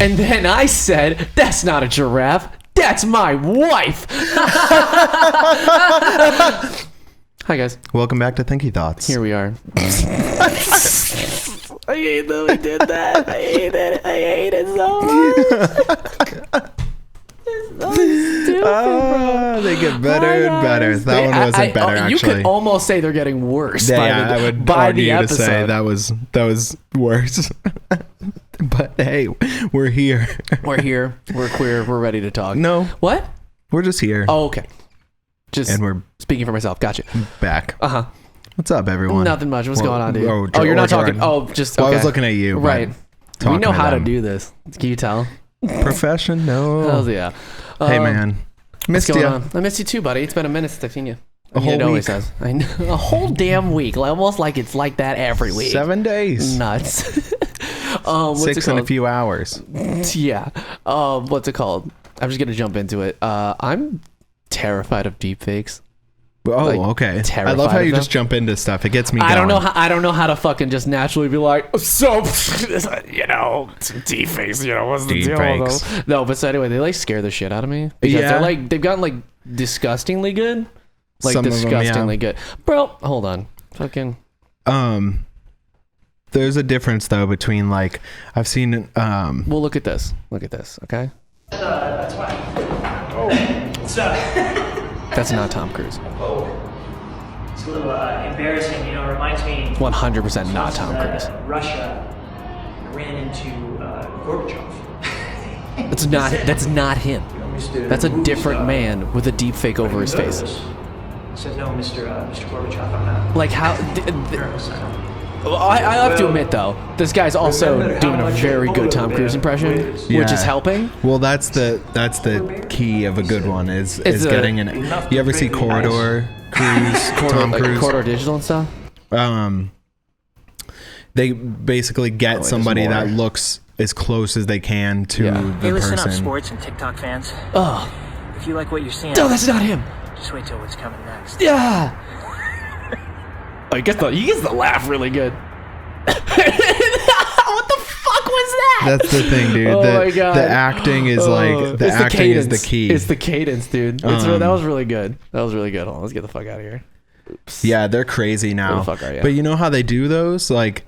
And then I said, that's not a giraffe. That's my wife. Hi, guys. Welcome back to Thinky Thoughts. Here we are. I hate that we did that. I hate it. I hate it so much. It's so stupid, bro. They get better and better. That one wasn't better, actually. You could almost say they're getting worse. I would argue to say that was worse. But hey, we're here. We're here. We're queer. We're ready to talk. No. What? We're just here. Oh, okay. And we're speaking for myself. Gotcha. Back. Uh-huh. What's up, everyone? Nothing much. What's going on, dude? You're not Jordan. talking. Oh, just okay. Well, I was looking at you. Right. We know how to do this. Can you tell? Professional. Hells yeah. Hey, man. Missed you. I missed you too, buddy. It's been a minute since I've seen you. A whole it always week. has. I know. A whole damn week. Almost like it's like that every week. 7 days. Nuts. What's 6 in a few hours. Yeah. What's it called? I'm just gonna jump into it. I'm terrified of deepfakes. Oh, okay. I love how you just jump into stuff. It gets me going. I don't know how to fucking just naturally be like, so, deepfakes, what's the deal with them? No, but so anyway, they like scare the shit out of me. Because they're like, they've gotten like disgustingly good. Like some disgustingly good. Bro, hold on. Fucking. There's a difference though between like, I've seen, well, look at this. Look at this, okay? That's fine. Oh. That's not Tom Cruise. Oh. It's a little embarrassing, it reminds me... 100% not Tom Cruise. Russia ran into Gorbachev. That's not him. That's a different man with a deep fake over his face. I said, no, Mr. Gorbachev, I'm not. Like how... I have to admit though, this guy's also doing a very good Tom Cruise impression, which is helping. Well, that's the key of a good one is getting an. You ever see Corridor Cruise? Tom Cruise, Corridor Digital and stuff. They basically get somebody that looks as close as they can to the person. Hey, listen up, sports and TikTok fans. Oh, if you like what you're seeing, no, that's not him. Just wait till what's coming next. Yeah. He gets the laugh really good. What the fuck was that? That's the thing, dude. Oh my God. The acting is is the key. It's the cadence, dude. That was really good. Hold on, let's get the fuck out of here. Oops. Yeah, they're crazy now. Where the fuck are you? But you know how they do those? Like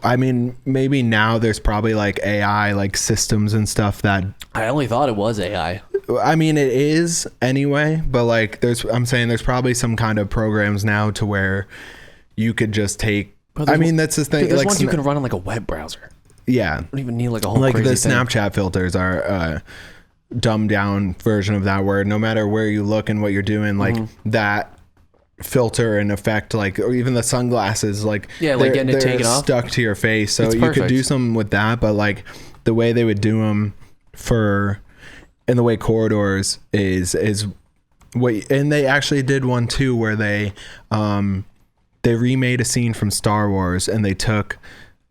I mean, maybe now there's probably like AI like systems and stuff that I only thought it was AI. I mean, it is anyway, but like I'm saying there's probably some kind of programs now to where you could just take. I mean, that's the thing. Dude, there's like ones you can run on like a web browser. Yeah. You don't even need like a whole like crazy the thing. Snapchat filters are a dumbed down version of that where no matter where you look and what you're doing, like that filter and effect, like, or even the sunglasses, like, like getting it taken off, stuck to your face. So it's you perfect. could do something with that, but like the way they would do them in the way Corridors is what, and they actually did one too where they remade a scene from Star Wars and they took,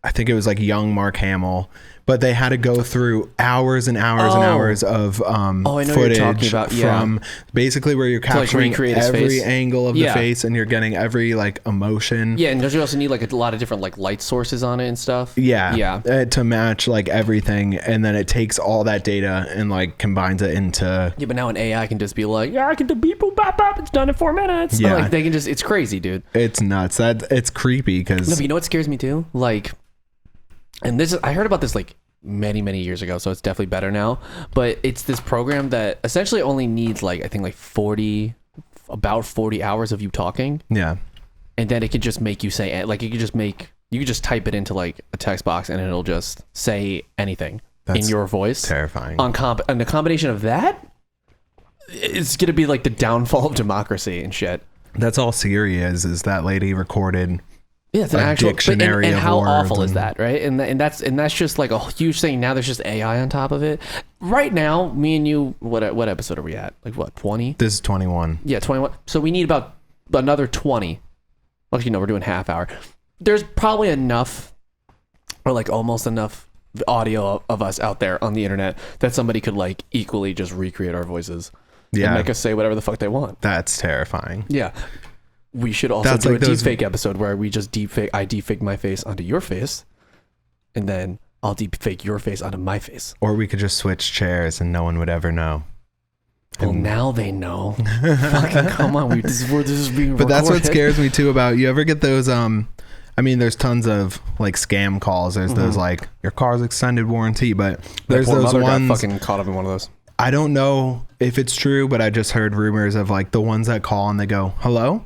I think it was like young Mark Hamill, but they had to go through hours and hours and hours of footage from basically where you're capturing every angle of the face and you're getting every like emotion. Yeah, and don't you also need like a lot of different like light sources on it and stuff? Yeah. To match like everything, and then it takes all that data and like combines it into. Yeah, but now an AI can just be like, I can do beep boop bop bop. It's done in 4 minutes. Yeah, like they can just. It's crazy, dude. It's nuts. It's creepy because. No, but you know what scares me too? Like. And I heard about this like many years ago, so it's definitely better now. But it's this program that essentially only needs like I think like 40 hours of you talking. Yeah. And then it can just make you say like you could just type it into like a text box and it'll just say anything in your voice. Terrifying. And the combination of that, it's gonna be like the downfall of democracy and shit. That's all Siri is that lady recorded. Yeah, it's an actual dictionary and of how words awful is that, right? And that's just like a huge thing. Now there's just AI on top of it. Right now, me and you, what episode are we at? Like what, 20? This is 21. Yeah, 21. So we need about another 20. Actually, no, we're doing half hour. There's probably enough, or like almost enough audio of us out there on the internet that somebody could like equally just recreate our voices. Yeah, and make us say whatever the fuck they want. That's terrifying. Yeah. We should also do a deepfake episode where we just I deepfake my face onto your face, and then I'll deep fake your face onto my face. Or we could just switch chairs and no one would ever know. Well, now they know. Fucking come on, this is being recorded. But that's what scares me too about, you ever get those, I mean, there's tons of like scam calls. There's those like, your car's extended warranty, but there's those ones. Got fucking caught up in one of those. I don't know if it's true, but I just heard rumors of like the ones that call and they go, hello?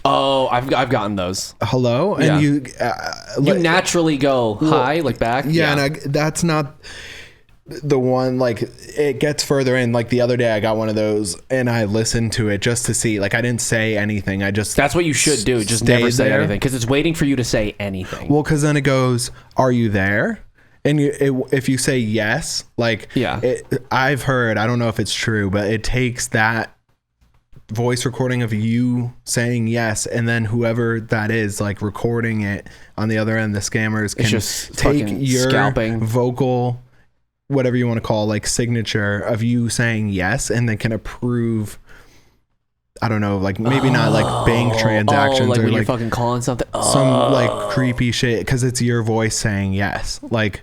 Oh, I've gotten those. Hello? And you naturally go, hi, like back. Yeah. And that's not the one, like it gets further in. Like the other day I got one of those and I listened to it just to see, like I didn't say anything. That's what you should do. Just never say anything because it's waiting for you to say anything. Well, because then it goes, are you there? And if you say yes, like I've heard, I don't know if it's true, but it takes that voice recording of you saying yes, and then whoever that is like recording it on the other end, the scammers can just take your vocal, whatever you want to call, like signature of you saying yes, and they can approve. I don't know, like maybe not like bank transactions like or when like you're fucking calling something, some like creepy shit because it's your voice saying yes. Like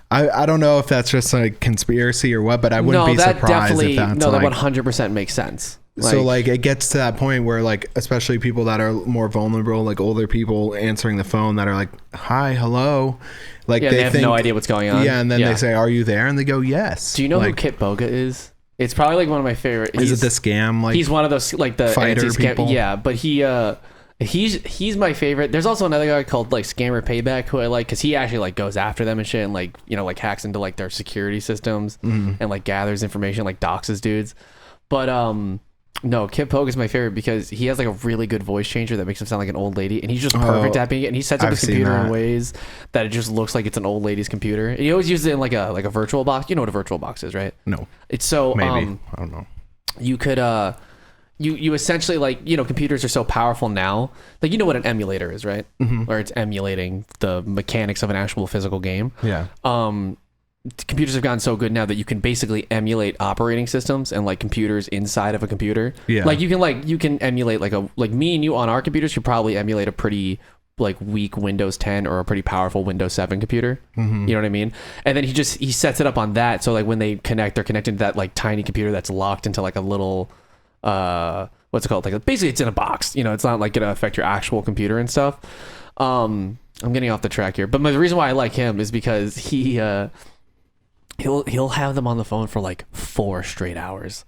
I don't know if that's just a conspiracy or what, but I wouldn't be surprised if that's that 100% makes sense. So like it gets to that point where like, especially people that are more vulnerable, like older people answering the phone that are like, hi, hello. Like they have no idea what's going on. Yeah. And then they say, are you there? And they go, yes. Do you know who Kit Boga is? It's probably like one of my favorite. Is it the scam? Like he's one of those like the fighter people. Yeah. But he's my favorite. There's also another guy called like Scammer Payback who I like because he actually like goes after them and shit and like, you know, like hacks into like their security systems and like gathers information, like doxes dudes. But no, Kip Pogue is my favorite because he has like a really good voice changer that makes him sound like an old lady, and he's just perfect at being it. And he sets up his computer in ways that it just looks like it's an old lady's computer. And he always uses it in like a virtual box. You know what a virtual box is, right? No. It's so maybe I don't know. You could you essentially, like, you know, computers are so powerful now. Like, you know what an emulator is, right? Where it's emulating the mechanics of an actual physical game. Yeah. Computers have gotten so good now that you can basically emulate operating systems and like computers inside of a computer. Yeah. Like you can emulate like me and you on our computers could probably emulate a pretty like weak Windows 10 or a pretty powerful Windows 7 computer. You know what I mean? And then he sets it up on that. So like when they connect, they're connected to that like tiny computer that's locked into like a little, what's it called? Like basically it's in a box, you know, it's not like gonna affect your actual computer and stuff. I'm getting off the track here, but the reason why I like him is because he'll have them on the phone for like 4 straight hours,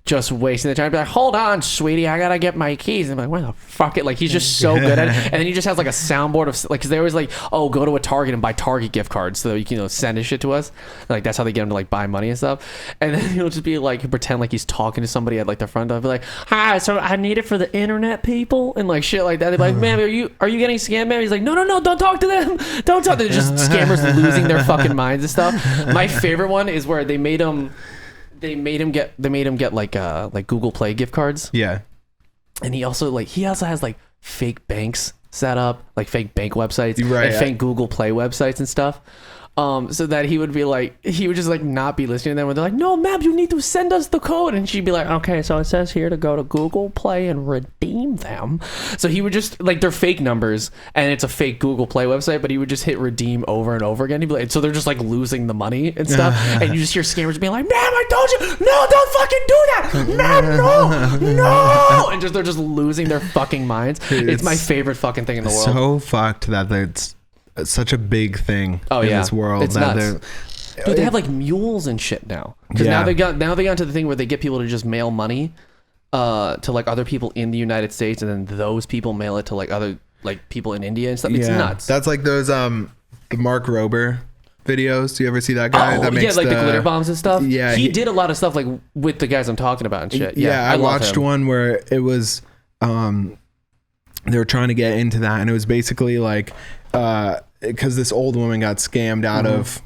just wasting the time. Be like, hold on, sweetie, I gotta get my keys. And I'm like, where the fuck it? Like, he's just so good at it. And then he just has like a soundboard of like, because they always like, oh, go to a Target and buy Target gift cards so that you can, you know, send his shit to us. And, like, that's how they get him to like buy money and stuff. And then he'll just be like, pretend like he's talking to somebody at like the front door. Be like, hi, so I need it for the internet people and like shit like that. They're like, man, are you getting scammed, man? He's like, no, don't talk to them. Don't talk to them. Just scammers losing their fucking minds and stuff. My favorite one is where they made him get like Google Play gift cards. Yeah. And he also has like fake banks set up, like fake bank websites, right, and fake Google Play websites and stuff. So that he would just like not be listening to them when they're like, no, ma'am, you need to send us the code. And she'd be like, okay, so it says here to go to Google Play and redeem them. So he would just like, they're fake numbers and it's a fake Google Play website, but he would just hit redeem over and over again. He'd be like, so they're just like losing the money and stuff. And you just hear scammers being like, ma'am, I told you, no, don't fucking do that. Ma'am, no. And they're just losing their fucking minds. It's my favorite fucking thing in the world. So fucked that it's such a big thing in this world. It's nuts. Dude, they have like mules and shit now. Because now they got to the thing where they get people to just mail money to like other people in the United States, and then those people mail it to like other like people in India and stuff. It's nuts. That's like those the Mark Rober videos. Do you ever see that guy? That makes the glitter bombs and stuff. Yeah, he did a lot of stuff like with the guys I'm talking about and shit. Yeah, I watched one where it was they were trying to get into that, and it was basically like because this old woman got scammed out of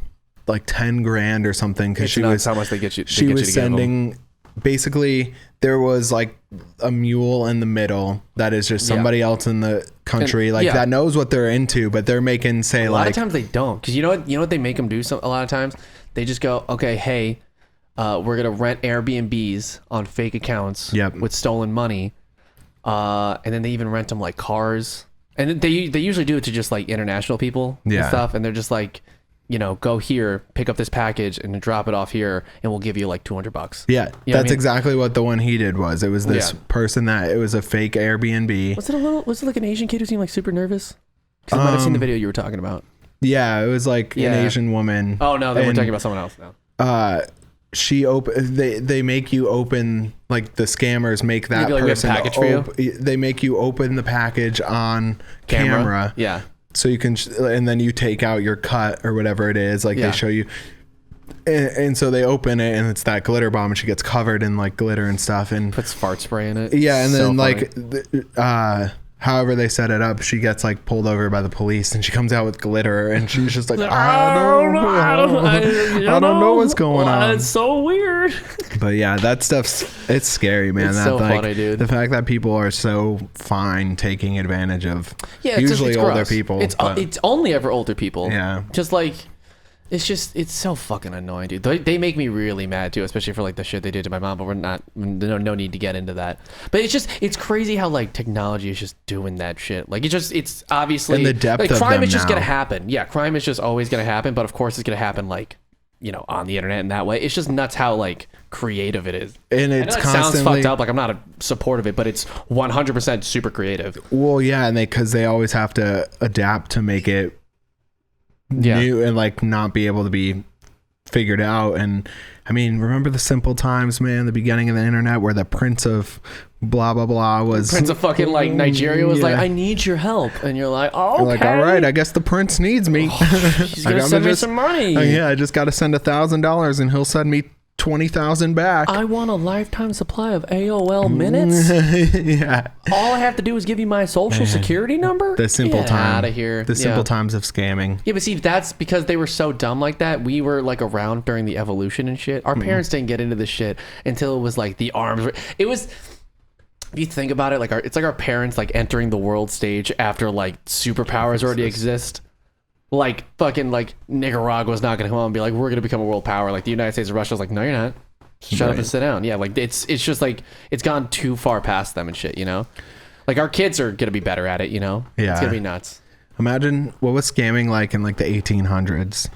like 10 grand or something because she was how much they get you. She was sending basically there was like a mule in the middle that is just somebody else in the country that knows what they're into, but they're making a lot of times they don't, because you know what they make them do. A lot of times they just go, okay, hey, we're gonna rent Airbnbs on fake accounts with stolen money, and then they even rent them like cars. And they usually do it to just like international people and stuff. And they're just like, go here, pick up this package and drop it off here, and we'll give you like $200. Yeah, that's exactly what the one he did was. It was this person that it was a fake Airbnb. Was it like an Asian kid who seemed like super nervous? Because I might have seen the video you were talking about. Yeah, it was like an Asian woman. Oh no, then we're talking about someone else now. They make you open, like the scammers make that person package for you? They make you open the package on camera. Yeah. So you can, and then you take out your cut or whatever it is. Like they show you, and so they open it, and it's that glitter bomb, and she gets covered in like glitter and stuff, and puts fart spray in it. Yeah, and then however they set it up, she gets like pulled over by the police, and she comes out with glitter, and she's just like, I don't know what's going on. It's so weird. But yeah, that it's scary, man. It's so funny, dude. The fact that people are so fine taking advantage of usually older people. It's only ever older people. Yeah. Just like, it's so fucking annoying, dude. They make me really mad too, especially for like the shit they did to my mom, but no need to get into that. But it's crazy how like technology is just doing that shit. Like it's obviously, and the depth like of crime them is just now. gonna happen. Yeah, crime is just always gonna happen, but of course it's gonna happen like, on the internet in that way. It's just nuts how like creative it is. And it's I know constantly sounds fucked up. Like I'm not a supportive of it, but it's 100% super creative. Well, yeah, and because they always have to adapt to make it new and like not be able to be figured out. And I mean, remember the simple times, man, the beginning of the internet where the prince of blah blah blah was prince of fucking like Nigeria was like, I need your help, and you're like, oh, okay. You're like, all right, I guess the prince needs me. He's gonna send me some money. I just got to send $1,000 and he'll send me 20,000 back. I want a lifetime supply of AOL minutes. Yeah. All I have to do is give you my social security number. The simple out of here. The simple times of scamming. Yeah, but see, that's because they were so dumb like that. We were like around during the evolution and shit. Our parents didn't get into this shit until it was like the arms. It was. If you think about it, like it's like our parents like entering the world stage after like superpowers already exist. Like fucking like Nicaragua's not gonna come on and be like, we're gonna become a world power. Like the United States and Russia's like, no, you're not. Shut up and sit down. Yeah, like it's just like it's gone too far past them and shit. Like our kids are gonna be better at it. Yeah, it's gonna be nuts. Imagine what was scamming like in like the 1800s.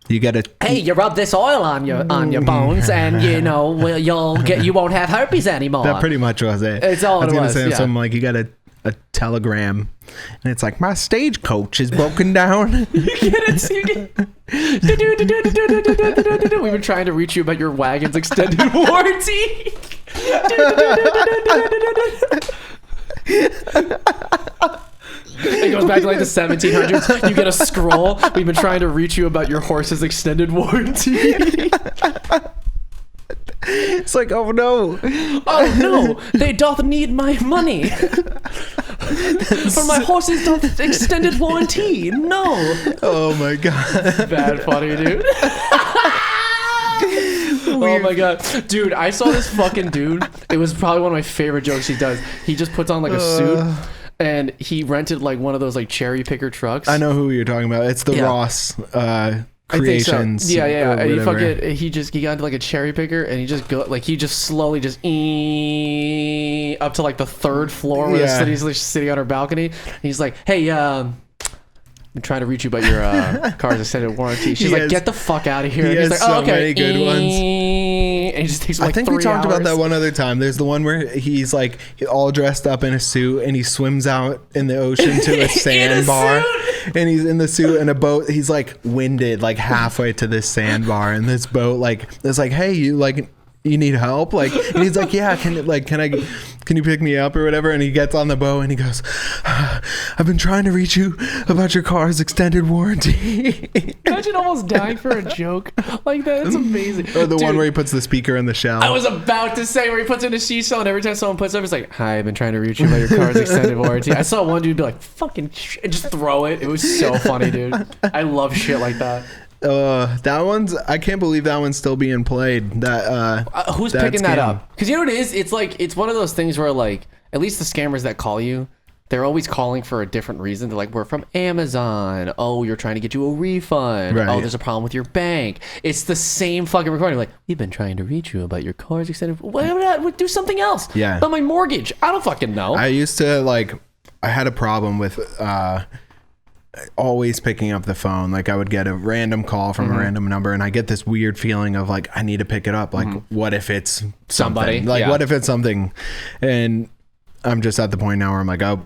You get hey, you rub this oil on your bones, and you won't have herpes anymore. That pretty much was it. It's all it was. Say something like you got a telegram, and it's like my stagecoach is broken down. We've been trying to reach you about your wagon's extended warranty. It goes back to like the 1700s. You get a scroll. We've been trying to reach you about your horse's extended warranty. It's like, oh no, they doth need my money for my horse's doth extended warranty. No. Oh my god, bad funny, dude. Oh my god, dude! I saw this fucking dude. It was probably one of my favorite jokes he does. He just puts on like a suit. And he rented like one of those like cherry picker trucks. I know who you're talking about. It's the Ross Creations. So. Yeah. And he got into like a cherry picker, and he just slowly just up to like the third floor where he's like sitting on our balcony. And he's like, hey, I'm trying to reach you about your car's extended warranty. She's like, get the fuck out of here. And he's like, oh, okay. Many good ones. And he just takes like 3 hours. I think we talked about that one other time. There's the one where he's like all dressed up in a suit, and he swims out in the ocean to a sandbar. And he's in the suit and a boat. He's like winded like halfway to this sandbar, and this boat like it's like, hey, you need help? Like, and he's like, yeah, can you pick me up or whatever? And he gets on the boat and he goes, I've been trying to reach you about your car's extended warranty. Imagine almost dying for a joke like that. It's amazing. Or the one where he puts the speaker in the shell. I was about to say where he puts it in a seashell, and every time someone puts it up, it's like, hi, I've been trying to reach you about your car's extended warranty. I saw one dude be like, fucking shit, and just throw it. It was so funny, dude. I love shit like that. I can't believe that one's still being played. Who's picking that up? Because you know what it is? It's like, it's one of those things where like, at least the scammers that call you, they're always calling for a different reason. They're like, we're from Amazon. Oh, you're trying to get you a refund. Right. Oh, there's a problem with your bank. It's the same fucking recording. Like, we've been trying to reach you about your car's extended. Why not do something else? Yeah. About my mortgage. I don't fucking know. I used to I had a problem with, always picking up the phone. Like I would get a random call from a random number, and I get this weird feeling of like I need to pick it up. Like what if it's somebody? Like what if it's something? And I'm just at the point now where I'm like, oh,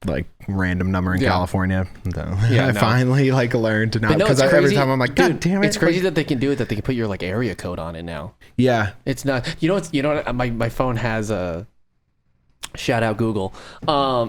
like random number in California. I finally like learned to not, because every time I'm like, God damn it. It's crazy that they can do it, that they can put your like area code on it now. Yeah. It's not, you know what, my phone has a, shout out Google.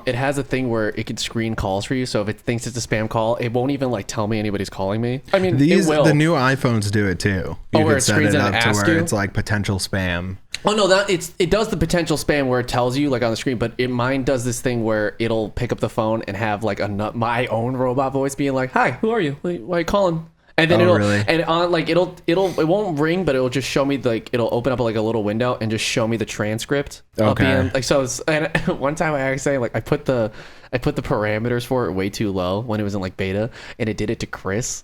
It has a thing where it can screen calls for you. So if it thinks it's a spam call, it won't even like tell me anybody's calling me. I mean, it will. The new iPhones do it too. You where it screens it up to where it's like potential spam. Oh no, it does the potential spam where it tells you like on the screen, but mine does this thing where it'll pick up the phone and have like my own robot voice being like, "Hi, who are you? Why are you calling?" And then and on like it won't ring, but it'll just show me like it'll open up like a little window and just show me the transcript. Okay. Of being, like so. And one time I actually like I put the parameters for it way too low when it was in like beta, and it did it to Chris.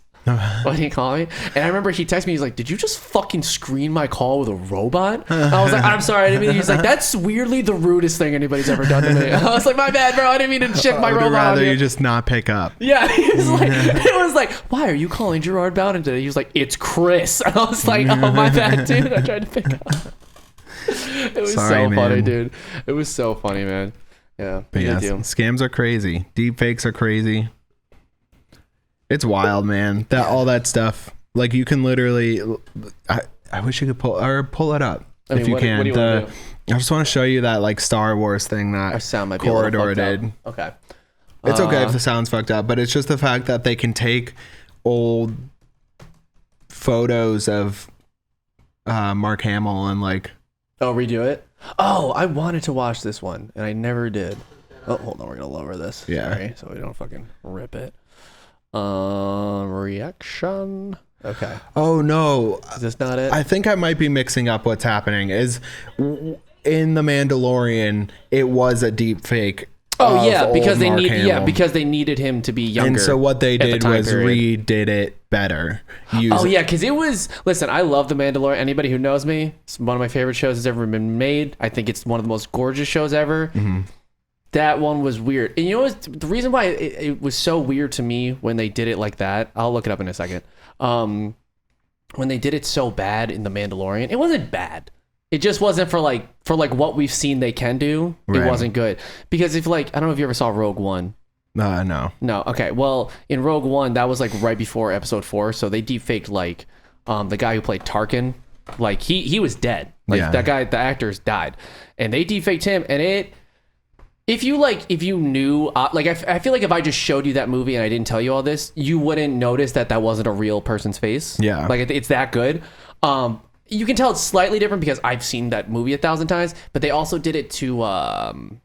When he called me, and I remember he texted me, he's like, "Did you just fucking screen my call with a robot?" I was like, "I'm sorry, I didn't mean." He's like, "That's weirdly the rudest thing anybody's ever done to me." I was like, "My bad, bro, I didn't mean to check my robot." I'd rather you just not pick up. Yeah, he was like, it was like, "Why are you calling Gerard Bowden today?" He was like, "It's Chris." And I was like, "Oh, my bad, dude." I tried to pick up. It was so funny, dude. It was so funny, man. Yeah, but yeah, scams are crazy. Deep fakes are crazy. It's wild, man. All that stuff. Like you can literally. I wish you could pull it up if you can. What do you want to do? I just want to show you that like Star Wars thing that our sound might be Corridor did. Okay. It's okay if the sound's fucked up, but it's just the fact that they can take old photos of Mark Hamill and like. Oh, redo it. Oh, I wanted to watch this one and I never did. Oh, hold on. We're gonna lower this. Yeah. Sorry, so we don't fucking rip it. Reaction. Okay. Oh no, is this not it? I think I might be mixing up what's happening. Is in The Mandalorian, it was a deep fake. Oh yeah, because they needed him to be younger. And so what they did was redid it better. Because it was. Listen, I love The Mandalorian. Anybody who knows me, it's one of my favorite shows that's ever been made. I think it's one of the most gorgeous shows ever. Mm-hmm. That one was weird. And you know what? The reason why it was so weird to me when they did it like that, I'll look it up in a second. When they did it so bad in The Mandalorian, it wasn't bad. It just wasn't for what we've seen they can do. Right. It wasn't good. Because if I don't know if you ever saw Rogue One. No. No. Okay. Well, in Rogue One, that was like right before episode 4. So they deepfaked the guy who played Tarkin. Like he was dead. Like that guy, the actor's died. And they deepfaked him, and if you knew, I feel like if I just showed you that movie and I didn't tell you all this, you wouldn't notice that wasn't a real person's face. Yeah. Like it's that good. You can tell it's slightly different because I've seen that movie 1,000 times, but they also did it to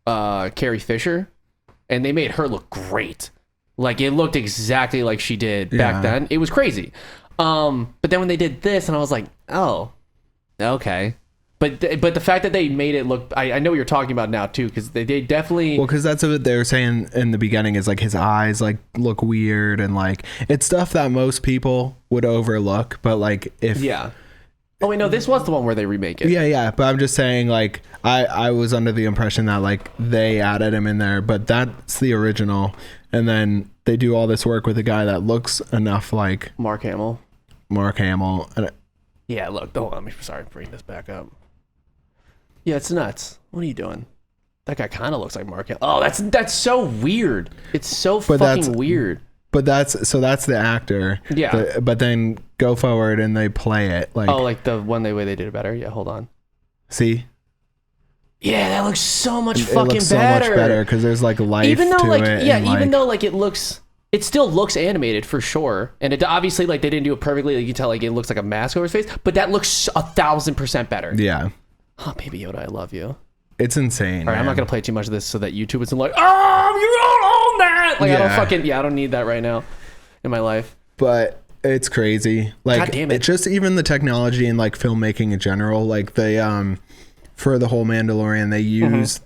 Carrie Fisher, and they made her look great. Like it looked exactly like she did back then. It was crazy. But then when they did this, and I was like, oh, okay. But the fact that they made it look, I know what you're talking about now too, because they definitely. Well, because that's what they were saying in the beginning is like his eyes like look weird, and like it's stuff that most people would overlook, but like if. Yeah. Oh wait, no, this was the one where they remake it. Yeah, but I'm just saying like I was under the impression that like they added him in there, but that's the original, and then they do all this work with a guy that looks enough like Mark Hamill. Yeah, look, hold on. Sorry, bring this back up. Yeah, it's nuts. What are you doing? That guy kind of looks like Mark Hamill. Oh, that's so weird. It's so fucking weird. But that's the actor. Yeah. But then go forward and they play it like. Oh, like the one way they did it better. Yeah, hold on. See. Yeah, that looks so much fucking better. It looks so much better because there's like life to it. Yeah, even though like it still looks animated for sure, and it obviously like they didn't do it perfectly. Like, you can tell like it looks like a mask over his face, but that looks 1,000% better. Yeah. Oh, Baby Yoda, I love you. It's insane. All right, man. I'm not gonna play too much of this so that YouTube isn't like, oh, you don't own that. Like I don't need that right now in my life. But it's crazy. Like, God damn it. It's just even the technology and like filmmaking in general. Like they for the whole Mandalorian, they use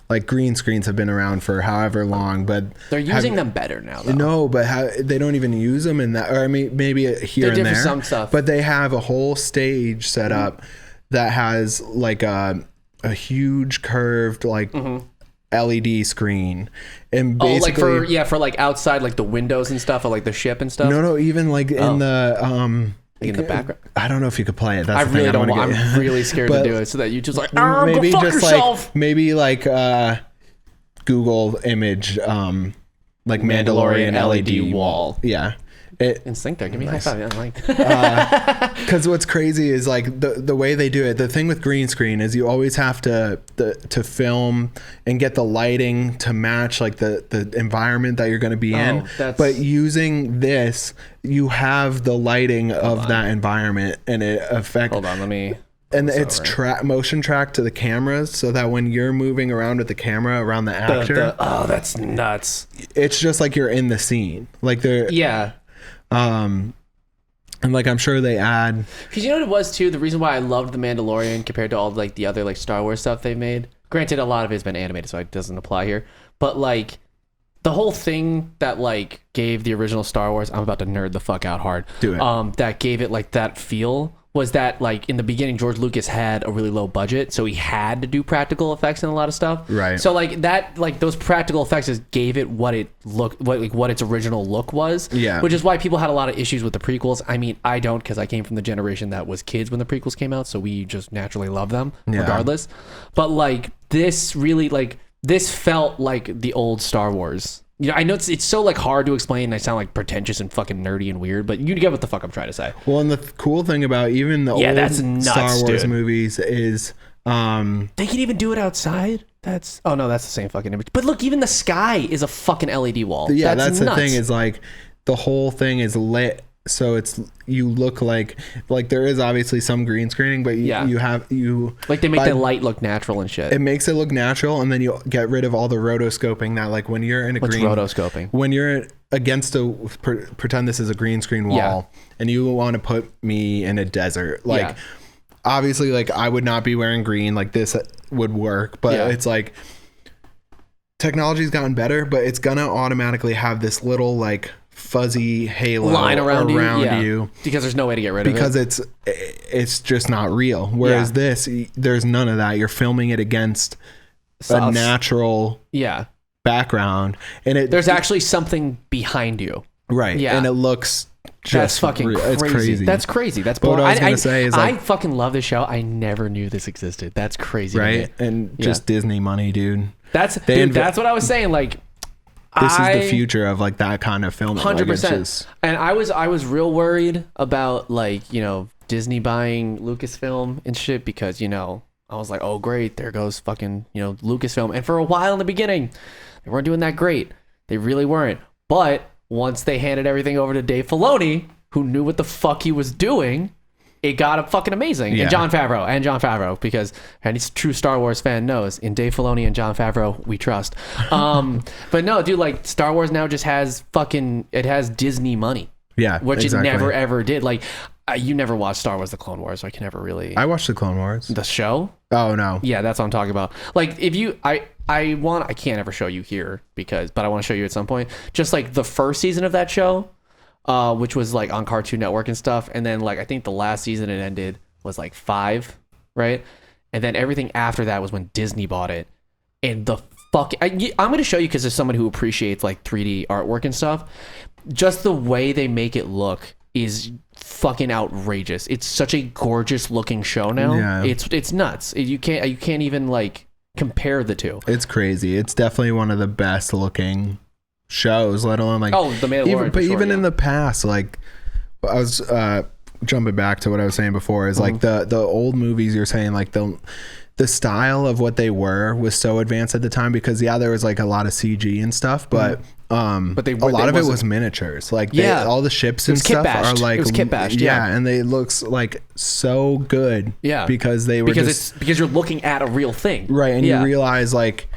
like green screens have been around for however long, but they're using them better now. Though. No, but they don't even use them in that. Or I mean, maybe here and there. For some stuff. But they have a whole stage set up that has like a huge curved like LED screen, and basically for like outside, like the windows and stuff, or like the ship and stuff. No, even like in the like in the background. I don't know if you could play it. That's I the really thing. don't. I'm really scared to do it, so that you just like maybe go fuck just yourself. like maybe like Google image like Mandalorian LED wall. Yeah. In sync there. Give me a high five. Yeah, like because what's crazy is like the way they do it. The thing with green screen is you always have to film and get the lighting to match like the environment that you're going to be in. But using this, you have the lighting of that environment, and it affects. Hold on, let me. And it's motion track to the cameras, so that when you're moving around with the camera around the actor, that's nuts. It's just like you're in the scene, like they're and like I'm sure they add, because you know what it was too. The reason why I loved The Mandalorian compared to all like the other like Star Wars stuff they've made. Granted, a lot of it's been animated, so it doesn't apply here. But like the whole thing that like gave the original Star Wars, I'm about to nerd the fuck out hard. Do it. That gave it like that feel. Was that like in the beginning George Lucas had a really low budget, so he had to do practical effects and a lot of stuff. Right. So like that, like those practical effects just gave it what it looked, what its original look was. Yeah. Which is why people had a lot of issues with the prequels. I mean, I don't, because I came from the generation that was kids when the prequels came out, so we just naturally love them regardless. But like this really this felt like the old Star Wars. You know, I know it's so like hard to explain, and I sound like pretentious and fucking nerdy and weird, but you get what the fuck I'm trying to say. Well, and the cool thing about even the old that's nuts, Star Wars movies is they can even do it outside. That's the same fucking image. But look, even the sky is a fucking LED wall. Yeah, that's the thing, is like the whole thing is lit, so you look like there is obviously some green screening, but you like they make the light look natural and shit. It makes it look natural, and then you get rid of all the rotoscoping that like when you're in a rotoscoping? When you're against pretend this is a green screen wall and you want to put me in a desert, like obviously like I would not be wearing green, like this would work, but it's like technology's gotten better, but it's gonna automatically have this little like fuzzy halo line around you because there's no way to get rid of it, because it's just not real. Whereas this, there's none of that. You're filming it against a natural background, and there's actually something behind you, right? And it looks that's fucking crazy. It's crazy. That's crazy. That's what I was gonna say is I fucking love this show. I never knew this existed. That's crazy, right? And just Disney money, dude. That's what I was saying. Like, this is the future of like that kind of film. 100%. And I was real worried about like, you know, Disney buying Lucasfilm and shit, because, you know, I was like, oh great, there goes fucking, you know, Lucasfilm. And for a while in the beginning, they weren't doing that great. They really weren't. But once they handed everything over to Dave Filoni, who knew what the fuck he was doing, it got fucking amazing. And Jon Favreau, because any true Star Wars fan knows, in Dave Filoni and Jon Favreau, we trust. But no, dude, like Star Wars now just has it has Disney money. Yeah, which it never ever did. Like, you never watched Star Wars: The Clone Wars, so I can never really. I watched The Clone Wars. The show? Oh no. Yeah, that's what I'm talking about. Like, if you, I can't ever show you here but I want to show you at some point. Just like the first season of that show. Which was like on Cartoon Network and stuff, and then like I think the last season it ended was like 5, right? And then everything after that was when Disney bought it, and the fuck, I'm gonna show you because there's someone who appreciates like 3D artwork and stuff. Just the way they make it look is fucking outrageous. It's such a gorgeous looking show now. Yeah. It's nuts. You can't even like compare the two. It's crazy. It's definitely one of the best looking shows, let alone like The Mandalorian. Even in the past, like I was jumping back to what I was saying before, is like the old movies, you're saying like the style of what they were was so advanced at the time, because there was like a lot of CG and stuff, but a lot of it was miniatures, like all the ships and stuff are like, it was kit bashed, and they looks like so good, because because you're looking at a real thing, right? And you realize like,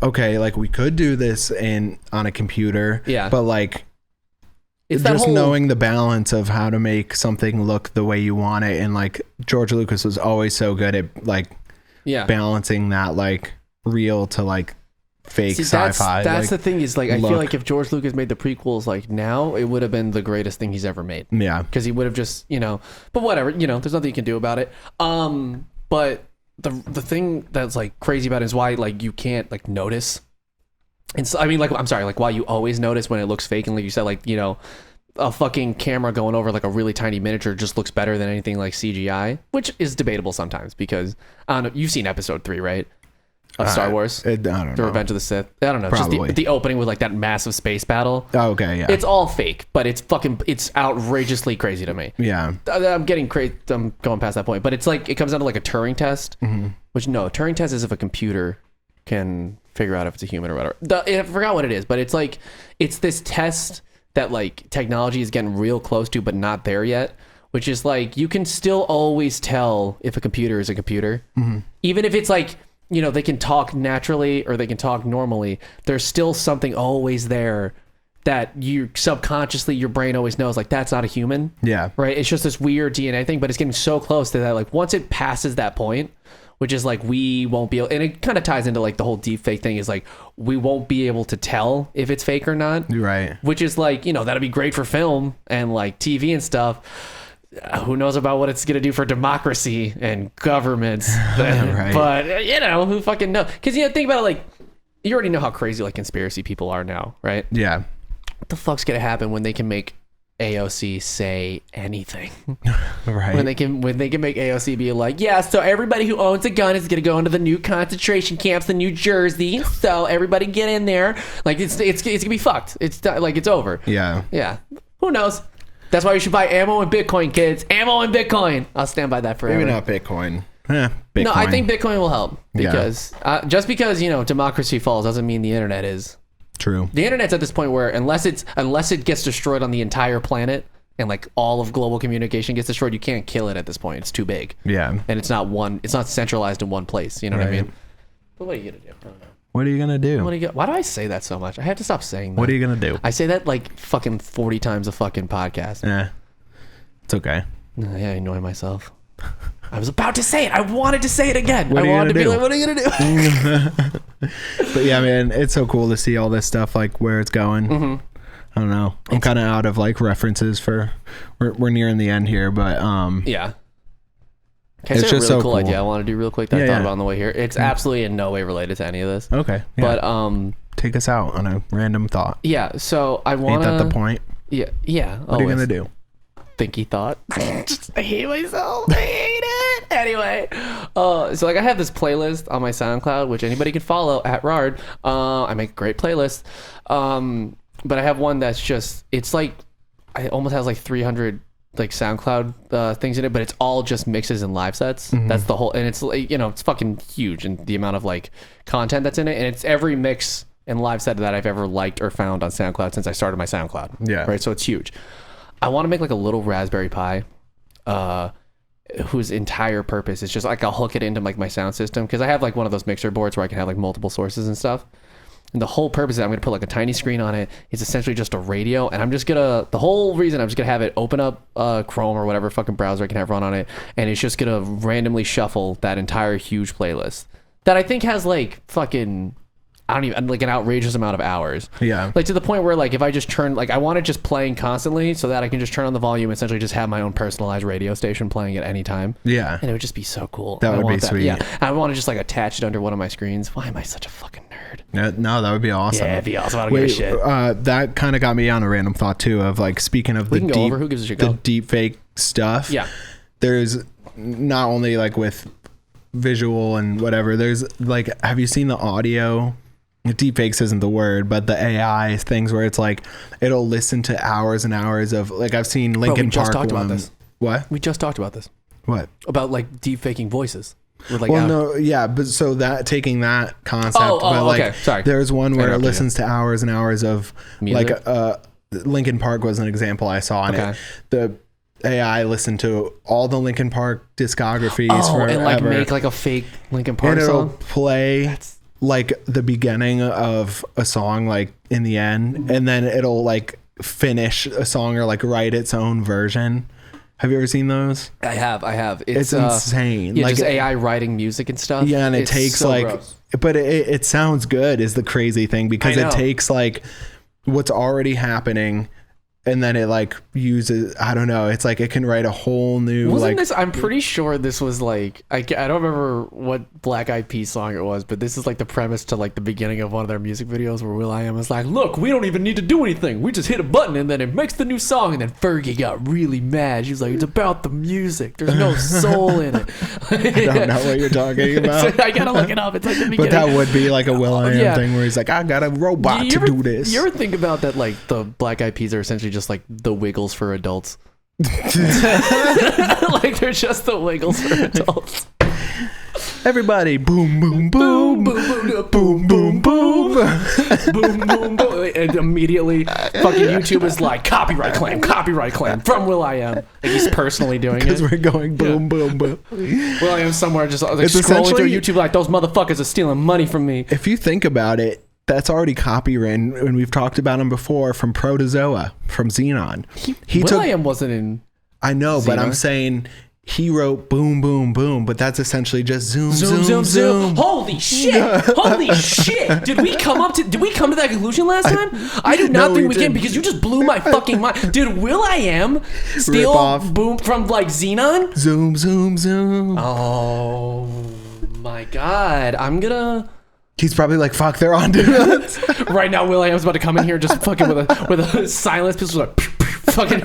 okay, like we could do this on a computer, but like it's just knowing the balance of how to make something look the way you want it. And like George Lucas was always so good at like balancing that like real to like fake sci-fi. That's the thing, is like I feel like if George Lucas made the prequels like now, it would have been the greatest thing he's ever made. Yeah, because he would have just, you know, but whatever, you know, there's nothing you can do about it. But the thing that's like crazy about it is why like you can't like notice. And so, I mean, like, I'm sorry, like why you always notice when it looks fake, and like you said, like, you know, a fucking camera going over like a really tiny miniature just looks better than anything like CGI, which is debatable sometimes because I don't know, you've seen episode 3, right? Of Star Wars, I don't know. The Revenge of the Sith. I don't know, Probably. just the opening with like that massive space battle. Oh, okay, yeah. It's all fake, but it's outrageously crazy to me. Yeah. I'm getting crazy. I'm going past that point, but it's like it comes down to like a Turing test, which no, a Turing test is if a computer can figure out if it's a human or whatever. I forgot what it is, but it's like it's this test that like technology is getting real close to, but not there yet. Which is like you can still always tell if a computer is a computer, even if it's like, you know, they can talk naturally or they can talk normally. There's still something always there that you subconsciously, your brain always knows, like, that's not a human. Yeah. Right? It's just this weird DNA thing, but it's getting so close to that. Like, once it passes that point, which is like, we won't be able, and it kind of ties into like the whole deep fake thing is like, we won't be able to tell if it's fake or not. Right. Which is like, you know, that'd be great for film and like TV and stuff. Who knows about what it's going to do for democracy and governments. Right. But, you know, who fucking knows? Because, you know, think about it, like, you already know how crazy, like, conspiracy people are now, right? Yeah. What the fuck's going to happen when they can make AOC say anything? Right. When they can make AOC be like, yeah, so everybody who owns a gun is going to go into the new concentration camps in New Jersey. So everybody get in there. Like, it's going to be fucked. It's like, it's over. Yeah. Yeah. Who knows? That's why you should buy ammo and Bitcoin, kids. Ammo and Bitcoin. I'll stand by that forever. Maybe not Bitcoin. Bitcoin. No, I think Bitcoin will help because just because, you know, democracy falls doesn't mean the internet is. True. The internet's at this point where unless it gets destroyed on the entire planet and like all of global communication gets destroyed, you can't kill it at this point. It's too big. Yeah. And it's not centralized in one place. You know what I mean? But what are you gonna do? I don't know. What are you gonna do? Why do I say that so much? I have to stop saying that. What are you gonna do? I say that like fucking 40 times a fucking podcast. Yeah. It's okay. Yeah, I annoy myself. I was about to say it. I wanted to say it again. What I wanted to be like, what are you gonna do? But yeah, man, it's so cool to see all this stuff, like where it's going. I don't know. I'm kind of out of like references for. We're nearing the end here, but yeah. Can I it's say just a really so cool idea I want to do real quick that I thought about on the way here? It's absolutely in no way related to any of this. Okay. Yeah. But take us out on a random thought. Yeah. So I want. Ain't that the point? Yeah. Yeah. What are you gonna do? Thinky thought. I hate myself. I hate it. Anyway, so like I have this playlist on my SoundCloud, which anybody can follow at Rard. I make a great playlist. But I have one that's just, it's like, it almost has like 300 like SoundCloud things in it, but it's all just mixes and live sets. That's the whole, and it's like, you know, it's fucking huge in the amount of like content that's in it, and it's every mix and live set that I've ever liked or found on SoundCloud since I started my SoundCloud. Yeah. Right. So it's huge. I want to make like a little Raspberry Pi, whose entire purpose is just like I'll hook it into like my sound system because I have like one of those mixer boards where I can have like multiple sources and stuff. And the whole purpose is I'm going to put like a tiny screen on it. It's essentially just a radio, and the whole reason I'm just going to have it open up Chrome or whatever fucking browser I can have run on it, and it's just going to randomly shuffle that entire huge playlist that I think has like fucking, I don't even, like an outrageous amount of hours. Yeah. Like to the point where like if I just turn, like I want it just playing constantly so that I can just turn on the volume and essentially just have my own personalized radio station playing at any time. Yeah. And it would just be so cool. That would be sweet. Yeah. I want to just like attach it under one of my screens. Why am I such a fucking nerd? No, that would be awesome. Yeah, it'd be awesome. I don't give a shit. That kind of got me on a random thought too of like, speaking of We can go over. Who gives a shit? the deep fake stuff. Yeah. There's not only like with visual and whatever, there's like, have you seen the audio? Deepfakes isn't the word, but the AI things where it's like it'll listen to hours and hours of, like, I've seen Linkin Park. Just talked about this. What? We just talked about this. What? About like deep faking voices. With like no, yeah, but so that taking that concept, but like okay. Sorry. There's one where it listens to hours and hours of music? Like Linkin Park was an example I saw in it. The AI listened to all the Linkin Park discographies forever, and like make like a fake Linkin Park and it'll song. play like the beginning of a song, like in the end, and then it'll like finish a song or like write its own version. Have you ever seen those? I have. It's insane. Yeah, like just AI writing music and stuff. Yeah, and it takes so like, gross. But it sounds good is the crazy thing, because it takes like what's already happening and then it like uses, I don't know, it's like it can write a whole new Wasn't this, I'm pretty sure this was like, I don't remember what Black Eyed Peas song it was, but this is like the premise to like the beginning of one of their music videos where Will.i.am is like, look, we don't even need to do anything, we just hit a button and then it makes the new song. And then Fergie got really mad. She was like, it's about the music, there's no soul in it. I don't know what you're talking about. I gotta look it up. It's like the beginning. But that would be like a Will.i.am thing where he's like, I got a robot to do this. You ever think about that, like the Black Eyed Peas are essentially just like the Wiggles for adults? Like they're just the Wiggles for adults. Everybody, boom, boom, boom, boom, boom, boom, boom, boom, boom, boom, and immediately, fucking YouTube is like copyright claim from Will.i.am. Like he's personally doing it because we're going boom, boom, boom. Will.i.am somewhere just like scrolling through YouTube like those motherfuckers are stealing money from me. If you think about it, that's already copywritten, and we've talked about him before from Protozoa, from Xenon. Will.i.am wasn't in. I know, Xenon. But I'm saying he wrote boom, boom, boom, but that's essentially just zoom, zoom, zoom, zoom. Holy shit! Holy shit! Did we come to that conclusion last time? I do not think we can, because you just blew my fucking mind. Did Will.i.am steal boom from like Xenon? Zoom, zoom, zoom. Oh my god! He's probably like, fuck, they're on to us. Right now, Will.i.am's about to come in here just fucking with a silence pistol, like fucking,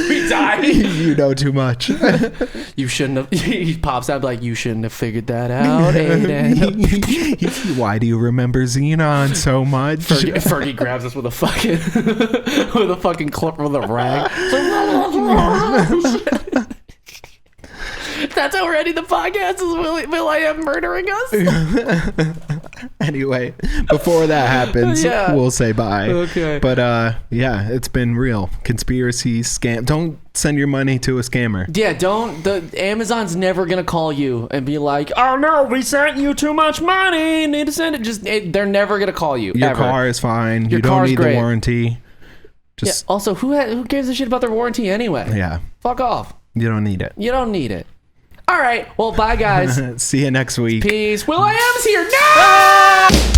we die. You know too much. You shouldn't have. He pops out like, you shouldn't have figured that out, Aiden. Why do you remember Xenon so much? Fergie grabs us with a fucking clip with a rag. That's how we're ending the podcast, is Will.i.am murdering us. Anyway, before that happens, we'll say bye. Okay. But yeah, it's been real. Conspiracy, scam. Don't send your money to a scammer. Yeah, Amazon's never gonna call you and be like, oh no, we sent you too much money, need to send it. They're never gonna call you. Your ever. car is fine. You don't need the warranty. Just also, who gives a shit about their warranty anyway? Yeah. Fuck off. You don't need it. You don't need it. All right. Well, bye, guys. See you next week. Peace. Will.i.am's here. No!